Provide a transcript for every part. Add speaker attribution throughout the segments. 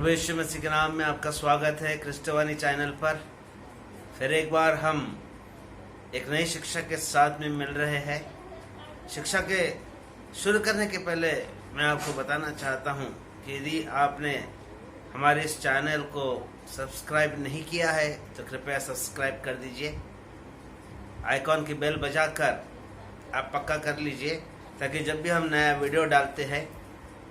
Speaker 1: प्रभु यीशु मसीह के नाम में आपका स्वागत है क्रिस्टवानी चैनल पर। फिर एक बार हम एक नई शिक्षा के साथ में मिल रहे हैं। शिक्षा के शुरू करने के पहले मैं आपको बताना चाहता हूं कि यदि आपने हमारे इस चैनल को सब्सक्राइब नहीं किया है तो कृपया सब्सक्राइब कर दीजिए। आइकॉन की बेल बजाकर आप पक्का कर लीजिए ताकि जब भी हम नया वीडियो डालते हैं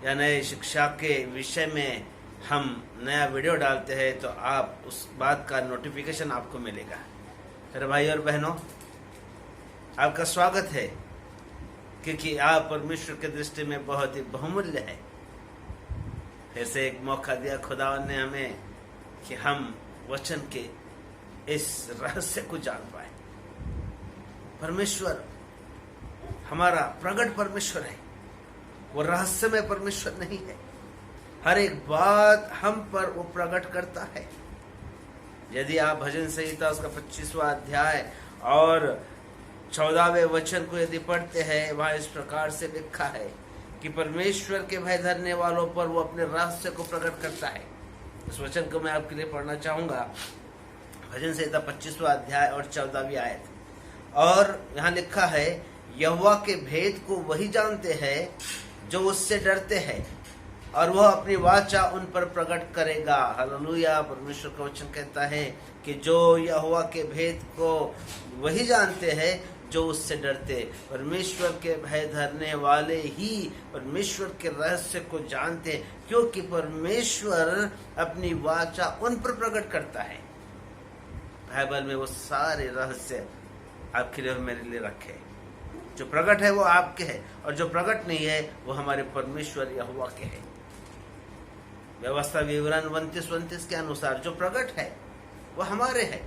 Speaker 1: या नए शिक्षा के विषय में हम नया वीडियो डालते हैं तो आप उस बात का नोटिफिकेशन आपको मिलेगा। मेरे भाई और बहनों, आपका स्वागत है क्योंकि आप परमेश्वर के दृष्टि में बहुत ही बहुमूल्य है। फिर से एक मौका दिया खुदावन ने हमें कि हम वचन के इस रहस्य को जान पाए। परमेश्वर हमारा प्रगट परमेश्वर है, वो रहस्यमय परमेश्वर नहीं है। हर एक बात हम पर वो प्रकट करता है। यदि आप भजन संहिता उसका 25वां अध्याय और 14वें वचन को यदि पढ़ते हैं, वहां इस प्रकार से लिखा है कि परमेश्वर के भय धरने वालों पर वो अपने रहस्य को प्रकट करता है। इस वचन को मैं आपके लिए पढ़ना चाहूंगा। भजन संहिता 25वां अध्याय और 14वीं आयत। और यहाँ लिखा है, यहोवा के भेद को वही जानते हैं जो उससे डरते हैं और वह अपनी वाचा उन पर प्रकट करेगा। हालेलुया। परमेश्वर का वचन कहता है कि जो यहोवा के भेद को वही जानते हैं जो उससे डरते। परमेश्वर के भय धरने वाले ही परमेश्वर के रहस्य को जानते हैं, क्योंकि परमेश्वर अपनी वाचा उन पर प्रकट करता है। बाइबल में वो सारे रहस्य आपके लिए और मेरे लिए रखे। जो प्रकट है वो आपके है और जो प्रकट नहीं है वो हमारे परमेश्वर यहोवा के है। व्यवस्था विवरण 29 के अनुसार जो प्रकट है वो हमारे है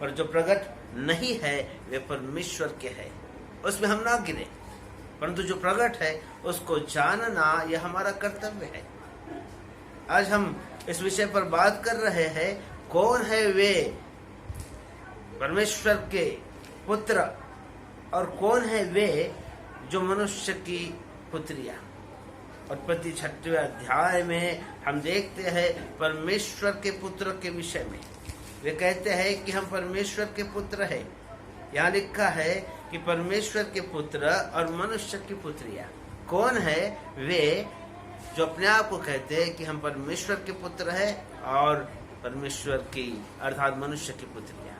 Speaker 1: और जो प्रकट नहीं है वे परमेश्वर के है। उसमें हम ना गिरे, परंतु जो प्रकट है उसको जानना यह हमारा कर्तव्य है। आज हम इस विषय पर बात कर रहे हैं, कौन है वे परमेश्वर के पुत्र और कौन है वे जो मनुष्य की पुत्रियां। और 26वें अध्याय में हम देखते हैं परमेश्वर के पुत्र के विषय में। वे कहते हैं कि हम परमेश्वर के पुत्र हैं। यहाँ लिखा है कि परमेश्वर के पुत्र और मनुष्य की पुत्रियां। कौन है वे जो अपने आप को कहते हैं कि हम परमेश्वर के पुत्र हैं और परमेश्वर की अर्थात मनुष्य की पुत्रियां।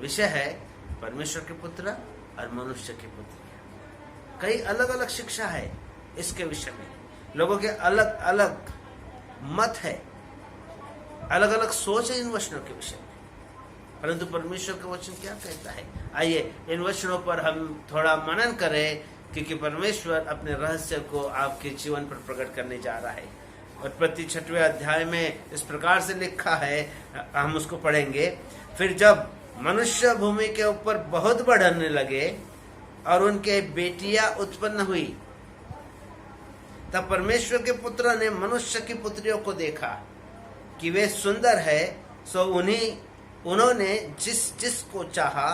Speaker 1: विषय है परमेश्वर के पुत्र और मनुष्य की पुत्रियां। कई अलग अलग शिक्षा है इसके विषय में। लोगों के अलग अलग मत है, अलग अलग सोच है इन वचनों के विषय में, परंतु परमेश्वर का वचन क्या कहता है। आइए इन वचनों पर हम थोड़ा मनन करें, क्योंकि परमेश्वर अपने रहस्य को आपके जीवन पर प्रकट करने जा रहा है। और 26वें अध्याय में इस प्रकार से लिखा है, हम उसको पढ़ेंगे। फिर जब मनुष्य भूमि के ऊपर बहुत बढ़ने लगे और उनके बेटियां उत्पन्न हुई, तब परमेश्वर के पुत्र ने मनुष्य की पुत्रियों को देखा कि वे सुंदर है, सो उन्होंने जिस जिस को चाहा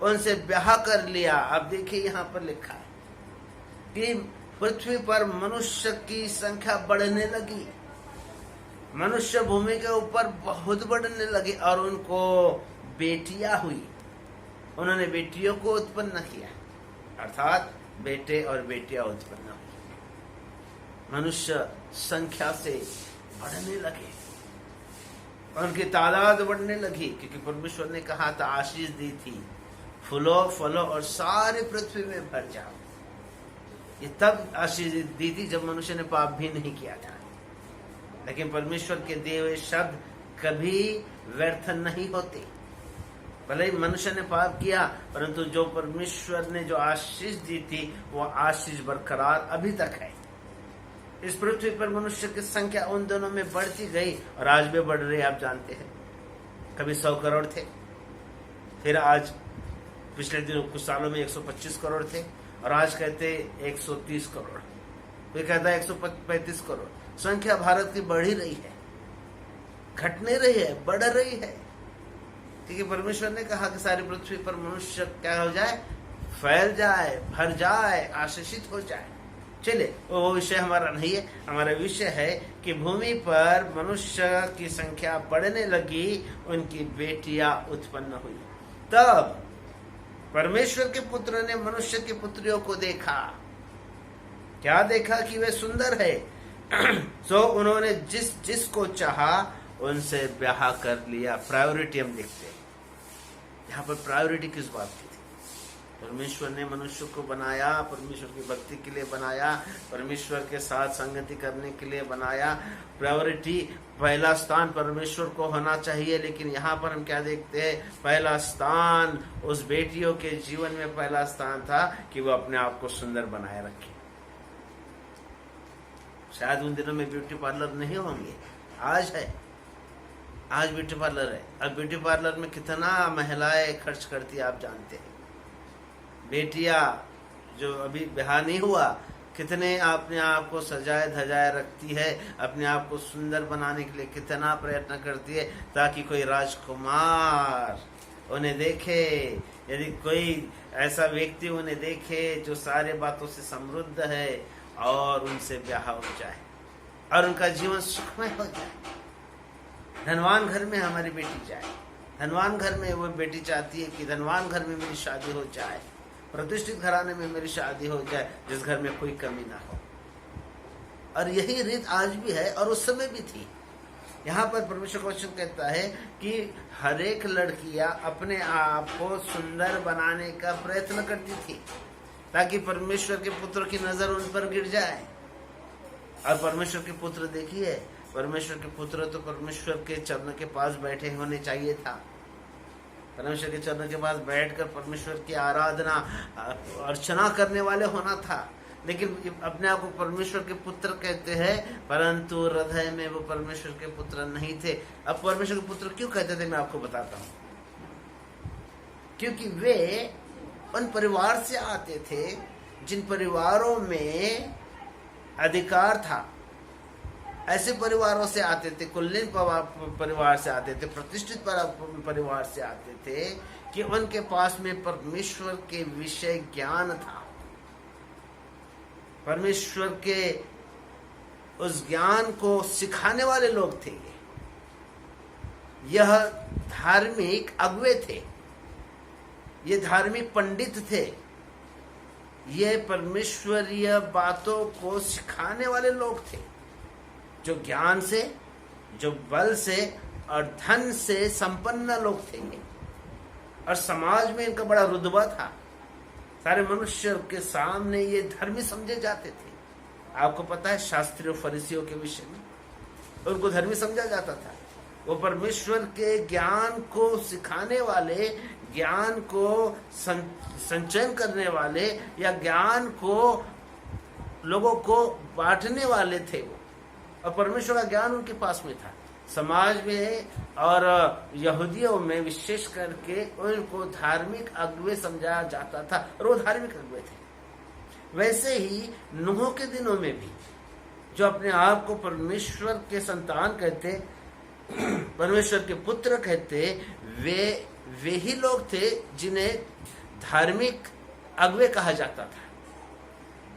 Speaker 1: उनसे ब्याह कर लिया। अब देखिए यहाँ पर लिखा है कि पृथ्वी पर मनुष्य की संख्या बढ़ने लगी। मनुष्य भूमि के ऊपर बहुत बढ़ने लगे और उनको बेटियां हुई। उन्होंने बेटियों को उत्पन्न किया, अर्थात बेटे और बेटियां उत्पन्न हुई। मनुष्य संख्या से बढ़ने लगे, उनकी तादाद बढ़ने लगी, क्योंकि परमेश्वर ने कहा था, आशीष दी थी, फूलो फलो और सारे पृथ्वी में भर जाओ। ये तब आशीष दी थी जब मनुष्य ने पाप भी नहीं किया था। लेकिन परमेश्वर के दिए हुए शब्द कभी व्यर्थ नहीं होते। भले ही मनुष्य ने पाप किया, परंतु जो परमेश्वर ने जो आशीष दी थी वो आशीष बरकरार अभी तक है। इस पृथ्वी पर मनुष्य की संख्या उन दोनों में बढ़ती गई और आज भी बढ़ रही है। आप जानते हैं, कभी 100 करोड़ थे, फिर आज पिछले दिनों कुछ सालों में 125 करोड़ थे और आज कहते 130 करोड़, कोई कहता है 135 करोड़। संख्या भारत की बढ़ ही रही है, घट नहीं रही है, बढ़ रही है, क्योंकि परमेश्वर ने कहा कि सारी पृथ्वी पर मनुष्य क्या हो जाए, फैल जाए, भर जाए, आशीषित हो जाए। चलिए वो विषय हमारा नहीं है। हमारा विषय है कि भूमि पर मनुष्य की संख्या बढ़ने लगी, उनकी बेटियां उत्पन्न हुई। तब परमेश्वर के पुत्र ने मनुष्य की पुत्रियों को देखा, क्या देखा कि वे सुंदर है। सो उन्होंने जिसको चाहा उनसे ब्याह कर लिया। प्रायोरिटी हम देखते हैं यहाँ पर। प्रायोरिटी किस बात की थी? परमेश्वर ने मनुष्य को बनाया, परमेश्वर की भक्ति के लिए बनाया, परमेश्वर के साथ संगति करने के लिए बनाया। प्रायोरिटी, पहला स्थान परमेश्वर को होना चाहिए। लेकिन यहाँ पर हम क्या देखते हैं? पहला स्थान उस बेटियों के जीवन में पहला स्थान था कि वो अपने आप को सुंदर बनाए रखे। शायद उन दिनों में ब्यूटी पार्लर नहीं होंगे, आज है, आज ब्यूटी पार्लर है। अब ब्यूटी पार्लर में कितना महिलाएं खर्च करती है आप जानते हैं। बेटियां जो अभी ब्याह नहीं हुआ, कितने अपने आप को सजाए धजाए रखती है, अपने आप को सुंदर बनाने के लिए कितना प्रयत्न करती है ताकि कोई राजकुमार उन्हें देखे, यदि कोई ऐसा व्यक्ति उन्हें देखे जो सारे बातों से समृद्ध है और उनसे ब्याह हो जाए और उनका जीवन सुखमय हो जाए। धनवान घर में हमारी बेटी जाए, धनवान घर में वो बेटी चाहती है कि धनवान घर में मेरी शादी हो जाए, प्रतिष्ठित घराने में मेरी शादी हो जाए, जिस घर में कोई कमी ना हो। और यही रीत आज भी है और उस समय भी थी। यहाँ पर परमेश्वर का वचन कहता है कि हर एक लड़कियां अपने आप को सुंदर बनाने का प्रयत्न करती थी ताकि परमेश्वर के पुत्र की नजर उन पर गिर जाए। और परमेश्वर के पुत्र देखिए, परमेश्वर के पुत्र तो परमेश्वर के चरण के पास बैठे होने चाहिए था। परमेश्वर के चरण के पास बैठकर परमेश्वर की आराधना अर्चना करने वाले होना था। लेकिन अपने आप को परमेश्वर के पुत्र कहते हैं, परंतु हृदय में वो परमेश्वर के पुत्र नहीं थे। अब परमेश्वर के पुत्र क्यों कहते थे मैं आपको बताता हूँ। क्योंकि वे उन परिवार से आते थे जिन परिवारों में अधिकार था। ऐसे परिवारों से आते थे, कुलीन परिवार से आते थे, प्रतिष्ठित परिवार से आते थे कि उनके पास में परमेश्वर के विषय ज्ञान था। परमेश्वर के उस ज्ञान को सिखाने वाले लोग थे। यह धार्मिक अगुवे थे, ये धार्मिक पंडित थे, ये परमेश्वरीय बातों को सिखाने वाले लोग थे, जो ज्ञान से, जो बल से और धन से संपन्न लोग थे। और समाज में इनका बड़ा रुतबा था। सारे मनुष्य के सामने ये धर्मी समझे जाते थे। आपको पता है शास्त्रियों फरीसियों के विषय में, उनको धर्मी समझा जाता था। वो परमेश्वर के ज्ञान को सिखाने वाले, ज्ञान को संचयन करने वाले या ज्ञान को लोगों को बांटने वाले थे वो। और परमेश्वर का ज्ञान उनके पास में था। समाज में और यहूदियों में विशेष करके उनको धार्मिक अगुवे समझा जाता था और वो धार्मिक अगुवे थे। वैसे ही नूह के दिनों में भी जो अपने आप को परमेश्वर के संतान कहते, परमेश्वर के पुत्र कहते, वे ही लोग थे जिन्हें धार्मिक अगुवे कहा जाता था,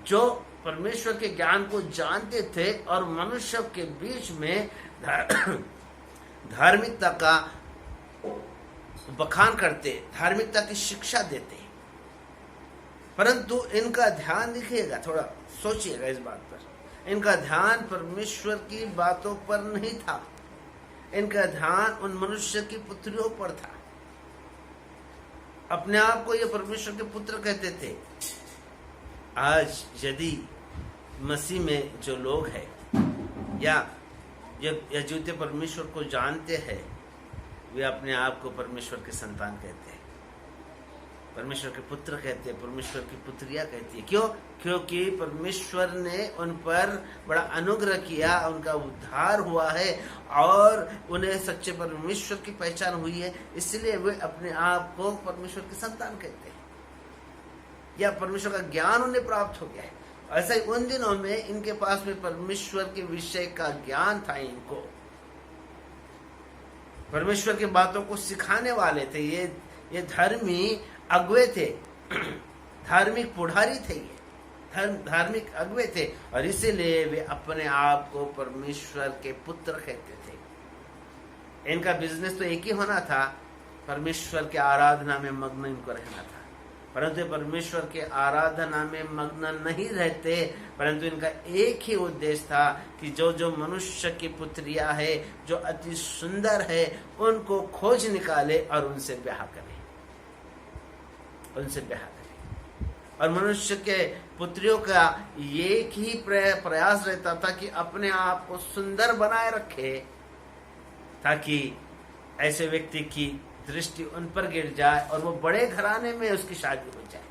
Speaker 1: जो परमेश्वर के ज्ञान को जानते थे और मनुष्य के बीच में धार्मिकता का बखान करते, धार्मिकता की शिक्षा देते। परंतु इनका ध्यान दिखिएगा, थोड़ा सोचिएगा इस बात पर, इनका ध्यान परमेश्वर की बातों पर नहीं था। इनका ध्यान उन मनुष्य की पुत्रियों पर था। अपने आप को ये परमेश्वर के पुत्र कहते थे। आज यदि मसीह में जो लोग हैं या जूते परमेश्वर को जानते हैं, वे अपने आप को परमेश्वर के संतान कहते हैं, परमेश्वर के पुत्र कहते हैं, परमेश्वर की पुत्रियां कहती है। क्यों? क्योंकि परमेश्वर ने उन पर बड़ा अनुग्रह किया, उनका उद्धार हुआ है और उन्हें सच्चे परमेश्वर की पहचान हुई है। इसलिए वे अपने आप को परमेश्वर के संतान कहते हैं, या परमेश्वर का ज्ञान उन्हें प्राप्त हो गया है। ऐसा ही उन दिनों में इनके पास में परमेश्वर के विषय का ज्ञान था। इनको परमेश्वर की बातों को सिखाने वाले थे। ये धर्मी अगुवे थे, धार्मिक पुढ़ारी थे ये। धार्मिक अगुवे थे और इसीलिए वे अपने आप को परमेश्वर के पुत्र कहते थे। इनका बिजनेस तो एक ही होना था, परमेश्वर के आराधना में मग्न इनको रहना था, परंतु परमेश्वर के आराधना में मग्न नहीं रहते, परंतु इनका एक ही उद्देश्य था कि जो जो मनुष्य की पुत्रियां है जो अति सुंदर है उनको खोज निकाले और उनसे ब्याह करे, उनसे ब्याह करे। और मनुष्य के पुत्रियों का एक ही प्रयास रहता था कि अपने आप को सुंदर बनाए रखे, ताकि ऐसे व्यक्ति की दृष्टि उन पर गिर जाए और वो बड़े घराने में उसकी शादी हो जाए,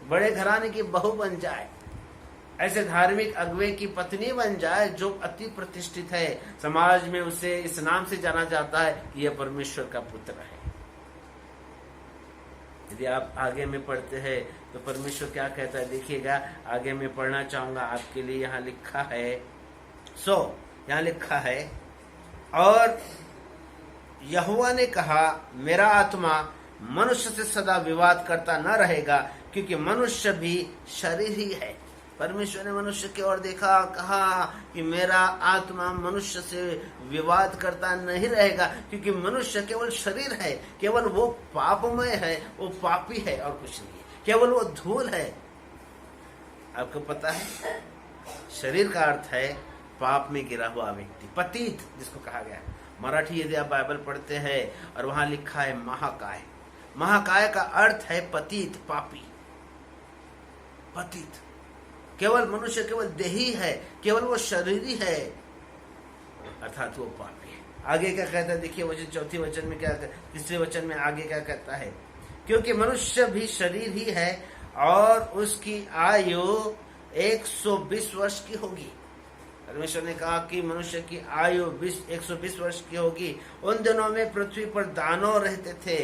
Speaker 1: बड़े घराने की बहू बन जाए, ऐसे धार्मिक अगुवे की पत्नी बन जाए जो अति प्रतिष्ठित है, समाज में उसे इस नाम से जाना जाता है कि यह परमेश्वर का पुत्र है। यदि आप आगे में पढ़ते हैं तो परमेश्वर क्या कहता है, देखिएगा, आगे में पढ़ना चाहूंगा आपके लिए। यहाँ लिखा है, यहाँ लिखा है, और यहोवा ने कहा, मेरा आत्मा मनुष्य से सदा विवाद करता न रहेगा, क्योंकि मनुष्य भी शरीर ही है। परमेश्वर ने मनुष्य की ओर देखा, कहा कि मेरा आत्मा मनुष्य से विवाद करता नहीं रहेगा, क्योंकि मनुष्य केवल शरीर है, केवल वो पापमय है, वो पापी है और कुछ नहीं है, केवल वो धूल है। आपको पता है शरीर का अर्थ है पाप में गिरा हुआ व्यक्ति, पतित जिसको कहा गया है। मराठी यदि आप बाइबल पढ़ते हैं और वहां लिखा है महाकाय, महाकाय का अर्थ है पतित, पापी, पतित। केवल मनुष्य केवल देही है, केवल वो शरीरी है, अर्थात वो पापी है। आगे क्या कहता है, देखिए वचन, चौथी वचन में क्या, तीसरे वचन में आगे क्या कहता है, क्योंकि मनुष्य भी शरीर ही है और उसकी आयु 120 वर्ष की होगी। परमेश्वर ने कहा कि मनुष्य की आयु 120 वर्ष की होगी। उन दिनों में पृथ्वी पर दानव रहते थे,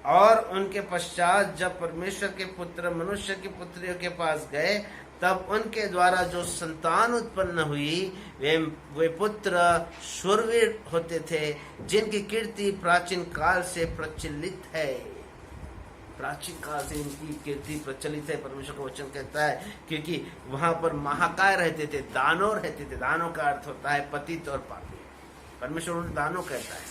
Speaker 1: और उनके पश्चात जब परमेश्वर के पुत्र मनुष्य की पुत्रियों के पास गए, तब उनके द्वारा जो संतान उत्पन्न हुई वे पुत्र शूरवीर होते थे, जिनकी कीर्ति प्राचीन काल से प्रचलित है। प्राचीन काल से इनकी कीर्ति प्रचलित है, परमेश्वर का वचन कहता है, क्योंकि वहां पर महाकाय रहते थे, दानव रहते थे। दानव का अर्थ होता है पतित और पापी। परमेश्वर उन्हें दानव कहता है,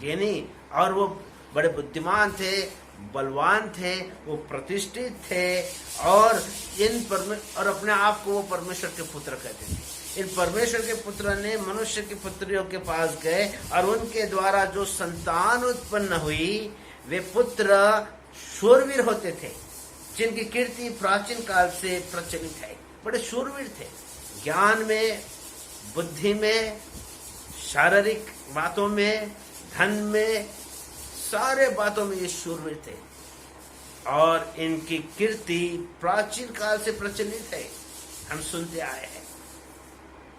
Speaker 1: ये नहीं। और वो बड़े बुद्धिमान थे, बलवान थे, वो प्रतिष्ठित थे, और और अपने आप को वो परमेश्वर के पुत्र कहते थे। इन परमेश्वर के पुत्र ने मनुष्य की पुत्रियों के पास गए, और उनके द्वारा जो संतान उत्पन्न हुई वे पुत्र शूरवीर होते थे, जिनकी कीर्ति प्राचीन काल से प्रचलित है। बड़े शूरवीर थे, ज्ञान में, बुद्धि में, शारीरिक बातों में, धन में, सारे बातों में ये शूरवीर थे, और इनकी कीर्ति प्राचीन काल से प्रचलित है, हम सुनते आए हैं।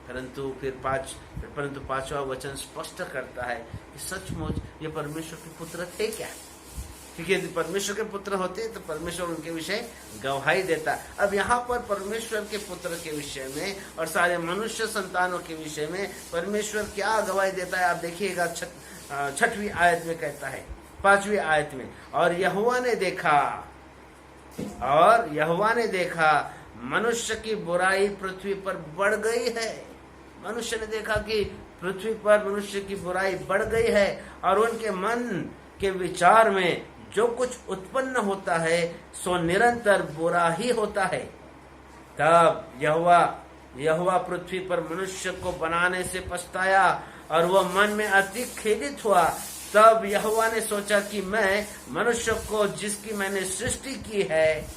Speaker 1: परंतु पांचवा वचन स्पष्ट करता है कि सचमुच ये परमेश्वर के पुत्र थे क्या, क्योंकि यदि परमेश्वर के पुत्र होते तो परमेश्वर उनके विषय गवाही देता। अब यहाँ पर परमेश्वर के पुत्र के विषय में और सारे मनुष्य संतानों के विषय में परमेश्वर क्या गवाही देता है, आप देखिएगा। छठवीं आयत में कहता है, 5वीं आयत में, और यहोवा ने देखा मनुष्य की बुराई पृथ्वी पर बढ़ गई है। मनुष्य ने देखा कि पृथ्वी पर मनुष्य की बुराई बढ़ गई है, और उनके मन के विचार में जो कुछ उत्पन्न होता है सो निरंतर बुरा ही होता है। तब यहोवा पृथ्वी पर मनुष्य को बनाने से पछताया, और वह मन में अति खेदित हुआ। तब यहोवा ने सोचा कि मैं मनुष्य को जिसकी मैंने सृष्टि की है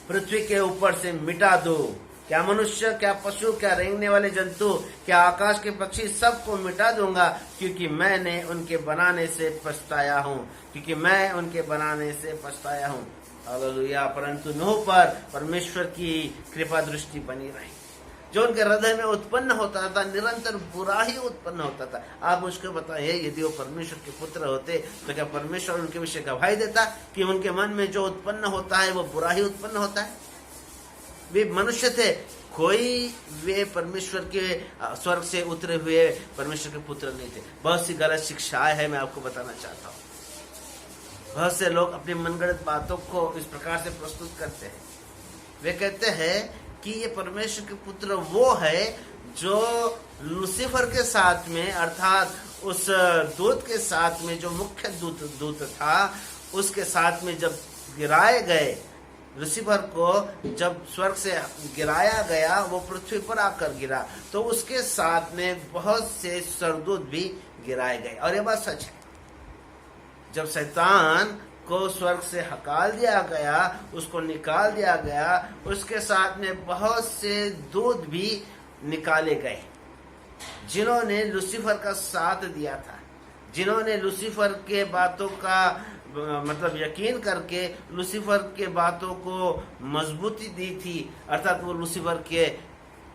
Speaker 1: पृथ्वी के ऊपर से मिटा दूं। क्या मनुष्य, क्या पशु, क्या रेंगने वाले जंतु, क्या आकाश के पक्षी, सबको मिटा दूंगा, क्योंकि मैंने उनके बनाने से पछताया हूँ, क्योंकि मैं उनके बनाने से पछताया हूँ। हालेलुया। परंतु नूह पर परमेश्वर की कृपा दृष्टि बनी रही। जो उनके हृदय में उत्पन्न होता था निरंतर बुरा ही उत्पन्न होता था। आप मुझको बताइए, यदि वो परमेश्वर के पुत्र होते तो क्या परमेश्वर उनके विषय गवाही देता कि उनके मन में जो उत्पन्न होता है वो बुरा ही उत्पन्न होता है? वे मनुष्य थे, कोई वे परमेश्वर के स्वर्ग से उतरे हुए परमेश्वर के पुत्र नहीं थे। बहुत सी गलत शिक्षाएं हैं, मैं आपको बताना चाहता हूँ। बहुत से लोग अपनी मनगढ़ंत बातों को इस प्रकार से प्रस्तुत करते हैं वे कहते हैं कि ये परमेश्वर के पुत्र वो है जो लूसीफर के साथ में, अर्थात उस दूत के साथ में, जो मुख्य दूत था, उसके साथ में जब गिराए गए, लूसीफर को जब स्वर्ग से गिराया गया, वो पृथ्वी पर आकर गिरा, तो उसके साथ में बहुत से स्वर्गदूत भी गिराए गए। और ये बात सच है। जब शैतान को स्वर्ग से हकाल दिया गया, उसको निकाल दिया गया, उसके साथ में बहुत से दूत भी निकाले गए जिन्होंने लूसीफर का साथ दिया था, जिन्होंने लूसीफर के बातों का मतलब यकीन करके लूसीफर के बातों को मजबूती दी थी, अर्थात वो लूसीफर के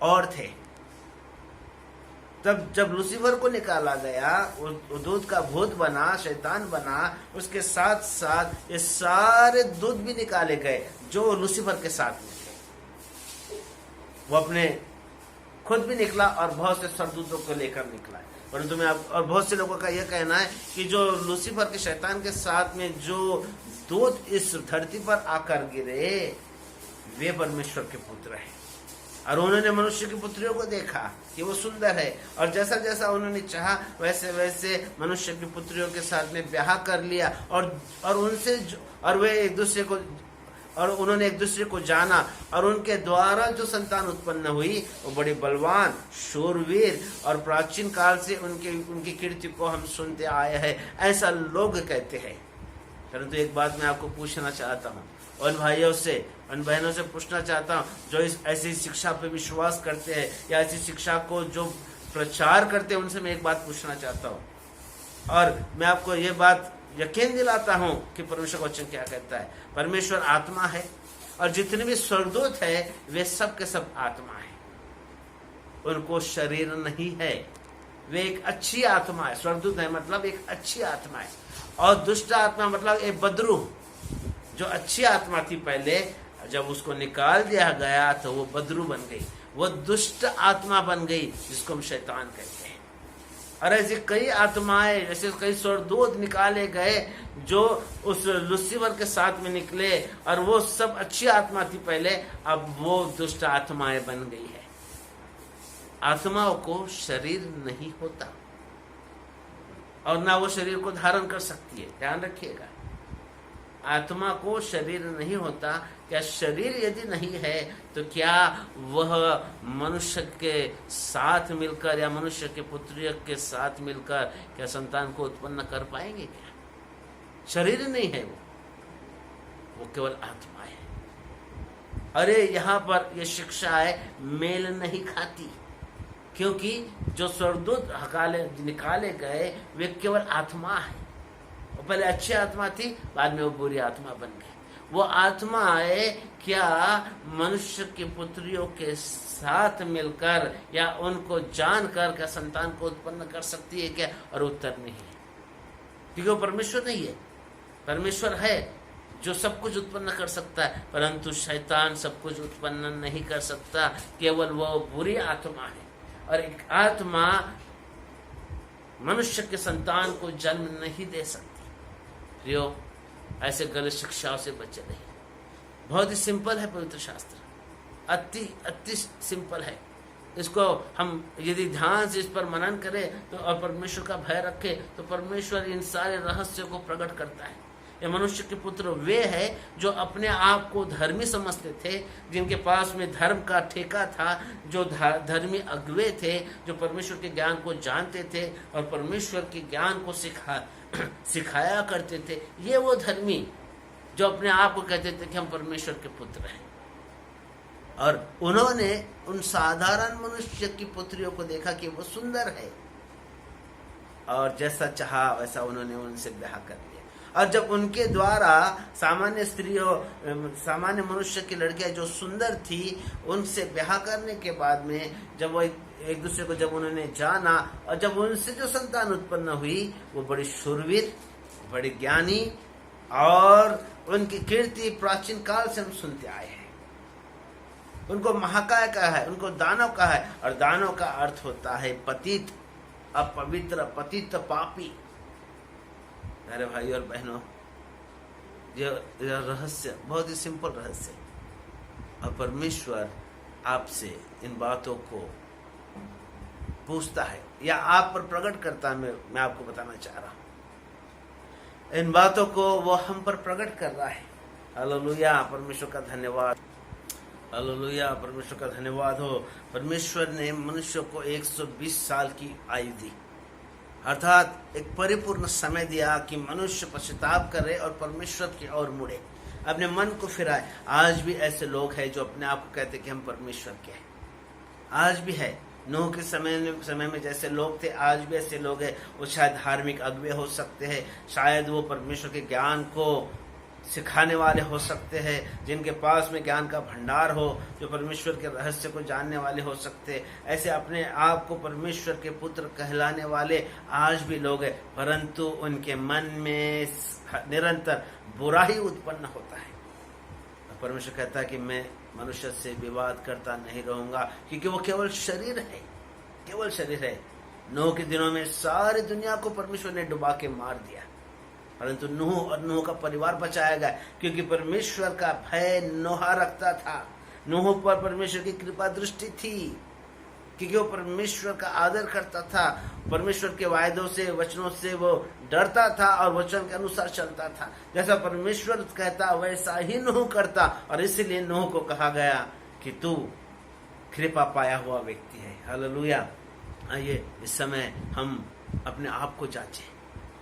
Speaker 1: और थे। तब जब लूसीफर को निकाला गया, वो दूत का भूत बना, शैतान बना, उसके साथ साथ ये सारे दूत भी निकाले गए जो लूसीफर के साथ में थे। वो अपने खुद भी निकला और बहुत से स्वर्गदूतों को लेकर निकला। परंतु मैं और बहुत से लोगों का यह कहना है कि जो लूसीफर के, शैतान के साथ में जो दूत इस धरती पर आकर गिरे, वे परमेश्वर के पुत्र हैं। और उन्होंने मनुष्य की पुत्रियों को देखा कि वो सुंदर है, और जैसा जैसा उन्होंने चाहा वैसे वैसे मनुष्य की पुत्रियों के साथ में ब्याह कर लिया, और उनसे और वे एक दूसरे को, और उन्होंने एक दूसरे को जाना, और उनके द्वारा जो संतान उत्पन्न हुई वो बड़े बलवान, शूरवीर, और प्राचीन काल से उनकी कीर्ति को हम सुनते आए हैं, ऐसा लोग कहते हैं। परंतु एक बात मैं आपको पूछना चाहता हूँ, उन भाइयों से, उन बहनों से पूछना चाहता हूँ जो इस ऐसी शिक्षा पे विश्वास करते हैं या ऐसी शिक्षा को जो प्रचार करते हैं, उनसे मैं एक बात पूछना चाहता हूँ। और मैं आपको ये बात यकीन दिलाता हूं कि परमेश्वर का वचन क्या कहता है। परमेश्वर आत्मा है, और जितने भी स्वर्गदूत है वे सब के सब आत्मा है, उनको शरीर नहीं है। वे एक अच्छी आत्मा है। स्वर्गदूत है मतलब एक अच्छी आत्मा है, और दुष्ट आत्मा मतलब एक बदरू। जो अच्छी आत्मा थी पहले, जब उसको निकाल दिया गया तो वो बदरू बन गई, वो दुष्ट आत्मा बन गई, जिसको हम शैतान कहते हैं। और ऐसे कई आत्माएं, ऐसे कई स्वर्गदूत निकाले गए जो उस लूसीफर के साथ में निकले, और वो सब अच्छी आत्मा थी पहले, अब वो दुष्ट आत्माएं बन गई है। आत्माओं को शरीर नहीं होता, और ना वो शरीर को धारण कर सकती है, ध्यान रखिएगा। आत्मा को शरीर नहीं होता। क्या शरीर यदि नहीं है तो क्या वह मनुष्य के साथ मिलकर या मनुष्य के पुत्रियों के साथ मिलकर क्या संतान को उत्पन्न कर पाएंगे? क्या शरीर नहीं है वो केवल आत्मा है। अरे यहाँ पर यह शिक्षा है, मेल नहीं खाती, क्योंकि जो स्वर्गदूत निकाले गए वे केवल आत्मा है। वो पहले अच्छी आत्मा थी, बाद में वो बुरी आत्मा बन गई। वो आत्माएं क्या मनुष्य की पुत्रियों के साथ मिलकर या उनको जानकर क्या संतान को उत्पन्न कर सकती है क्या? और उत्तर नहीं है, क्योंकि वो परमेश्वर नहीं है। परमेश्वर है जो सब कुछ उत्पन्न कर सकता है, परंतु शैतान सब कुछ उत्पन्न नहीं कर सकता, केवल वो बुरी आत्मा है। और एक आत्मा मनुष्य के संतान को जन्म नहीं दे सकती। ऐसे गलत शिक्षाओं से बचे रहिए। बहुत ही सिंपल है पवित्र शास्त्र, अति सिंपल है। इसको हम यदि ध्यान से इस पर मनन करें तो और परमेश्वर का भय रखें तो परमेश्वर इन सारे रहस्यों को प्रकट करता है। ये मनुष्य के पुत्र वे हैं जो अपने आप को धर्मी समझते थे, जिनके पास में धर्म का ठेका था, जो धर्मी अगुवे थे, जो परमेश्वर के ज्ञान को जानते थे और परमेश्वर के ज्ञान को सिखाया करते थे। ये वो धर्मी जो अपने आप को कहते थे कि हम परमेश्वर के पुत्र हैं। और उन्होंने उन साधारण मनुष्य की पुत्रियों को देखा कि वो सुंदर है, और जैसा चाहा वैसा उन्होंने उनसे ब्याह कर लिया। और जब उनके द्वारा सामान्य स्त्रियों, सामान्य मनुष्य की लड़कियां जो सुंदर थी, उनसे ब्याह करने के बाद में जब वो एक दूसरे को जब उन्होंने जाना और जब उनसे जो संतान उत्पन्न हुई वो बड़ी शूरवीर, बड़ी ज्ञानी, और उनकी कीर्ति प्राचीन काल से हम सुनते आए हैं। उनको महाकाय कहा है, उनको दानव कहा है, और दानव का अर्थ होता है पतित, अपवित्र, पतित, पापी। मेरे भाई और बहनों, यह रहस्य बहुत ही सिंपल रहस्य। अब परमेश्वर आपसे इन बातों को पूछता है या आप पर प्रकट करता है। मैं आपको बताना चाह रहा हूं, इन बातों को वो हम पर प्रकट कर रहा है। हालेलुया, परमेश्वर का धन्यवाद। हालेलुया, परमेश्वर का धन्यवाद हो। परमेश्वर ने मनुष्य को 120 साल की आयु दी, अर्थात एक परिपूर्ण समय दिया कि मनुष्य पश्चाताप करे और परमेश्वर की ओर मुड़े, अपने मन को फिराए। आज भी ऐसे लोग हैं जो अपने आप को कहते कि हम परमेश्वर के हैं। आज भी है। नूह के समय में जैसे लोग थे, आज भी ऐसे लोग हैं। वो शायद धार्मिक अगुवे हो सकते हैं, शायद वो परमेश्वर के ज्ञान को सिखाने वाले हो सकते हैं, जिनके पास में ज्ञान का भंडार हो, जो परमेश्वर के रहस्य को जानने वाले हो सकते हैं। ऐसे अपने आप को परमेश्वर के पुत्र कहलाने वाले आज भी लोग हैं, परंतु उनके मन में निरंतर बुरा ही उत्पन्न होता है। परमेश्वर कहता है कि मैं मनुष्य से विवाद करता नहीं रहूंगा, क्योंकि वो केवल शरीर है, केवल शरीर है। नूह के दिनों में सारी दुनिया को परमेश्वर ने डुबा के मार दिया, परंतु नूह और नूह का परिवार बचाया गया, क्योंकि परमेश्वर का भय नूह रखता था। नूह पर परमेश्वर की कृपा दृष्टि थी, क्योंकि वो परमेश्वर का आदर करता था, परमेश्वर के वायदों से, वचनों से वो डरता था और वचन के अनुसार चलता था। जैसा परमेश्वर कहता वैसा ही नूह करता, और इसीलिए नूह को कहा गया कि तू कृपा पाया हुआ व्यक्ति है। हालेलुया। आइए इस समय हम अपने आप को जांचें,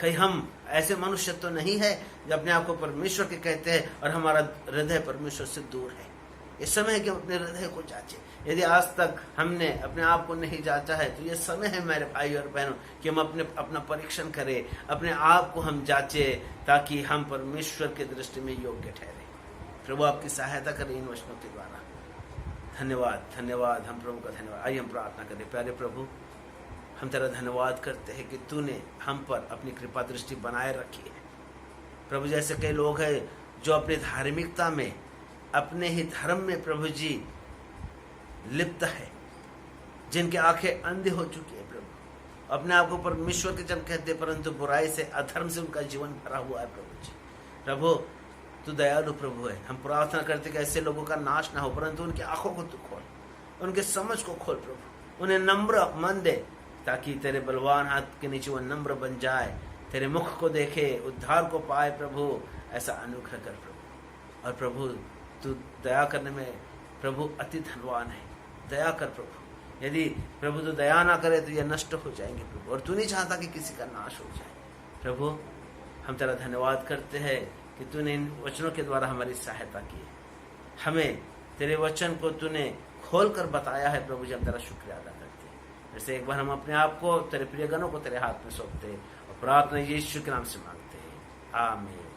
Speaker 1: कहीं हम ऐसे मनुष्य तो नहीं है जो अपने आप को परमेश्वर के कहते हैं और हमारा हृदय परमेश्वर से दूर है। इस समय है कि हम अपने हृदय को जांचें। यदि आज तक हमने अपने आप को नहीं जांचा है, तो ये समय है मेरे भाई और बहनों कि हम अपना परीक्षण करें, अपने आप को हम जांचें, ताकि हम परमेश्वर के दृष्टि में योग्य ठहरे। प्रभु आपकी सहायता करें इन वचनों के द्वारा। धन्यवाद, धन्यवाद, हम प्रभु का धन्यवाद। आइए हम प्रार्थना करें। प्यारे प्रभु, हम तेरा धन्यवाद करते हैं कि तूने हम पर अपनी कृपा दृष्टि बनाए रखी है। प्रभु, जैसे कई लोग हैं जो अपनी धार्मिकता में, अपने ही धर्म में प्रभु जी लिप्त है, जिनकी आंखें अंधी हो चुकी है प्रभु, अपने आप को परमेश्वर के जन कहते, परंतु बुराई से, अधर्म से उनका जीवन भरा हुआ है प्रभु जी। प्रभु तू दयालु प्रभु है। हम प्रार्थना करते कि ऐसे लोगों का नाश ना हो, परंतु उनकी आंखों को तू खोल, उनके समझ को खोल प्रभु, उन्हें नम्र मन दे, ताकि तेरे बलवान हाथ के नीचे वो नम्र बन जाए, तेरे मुख को देखे, उद्धार को पाए प्रभु। ऐसा अनुग्रह कर प्रभु। और प्रभु तू दया करने में प्रभु अति धनवान है। दया कर प्रभु। यदि प्रभु तू दया ना करे तो ये नष्ट हो जाएंगे प्रभु, और तू नहीं चाहता कि किसी का नाश हो जाए। प्रभु हम तेरा धन्यवाद करते हैं कि तूने इन वचनों के द्वारा हमारी सहायता की है, हमें तेरे वचन को तूने खोल कर बताया है प्रभु जी। हम तेरा शुक्रिया अदा करते हैं। जैसे एक बार हम अपने आप को, तेरे प्रियगणों को तेरे हाथ में सौंपते हैं और प्रार्थना यीशु के नाम से मांगते हैं, आमीन।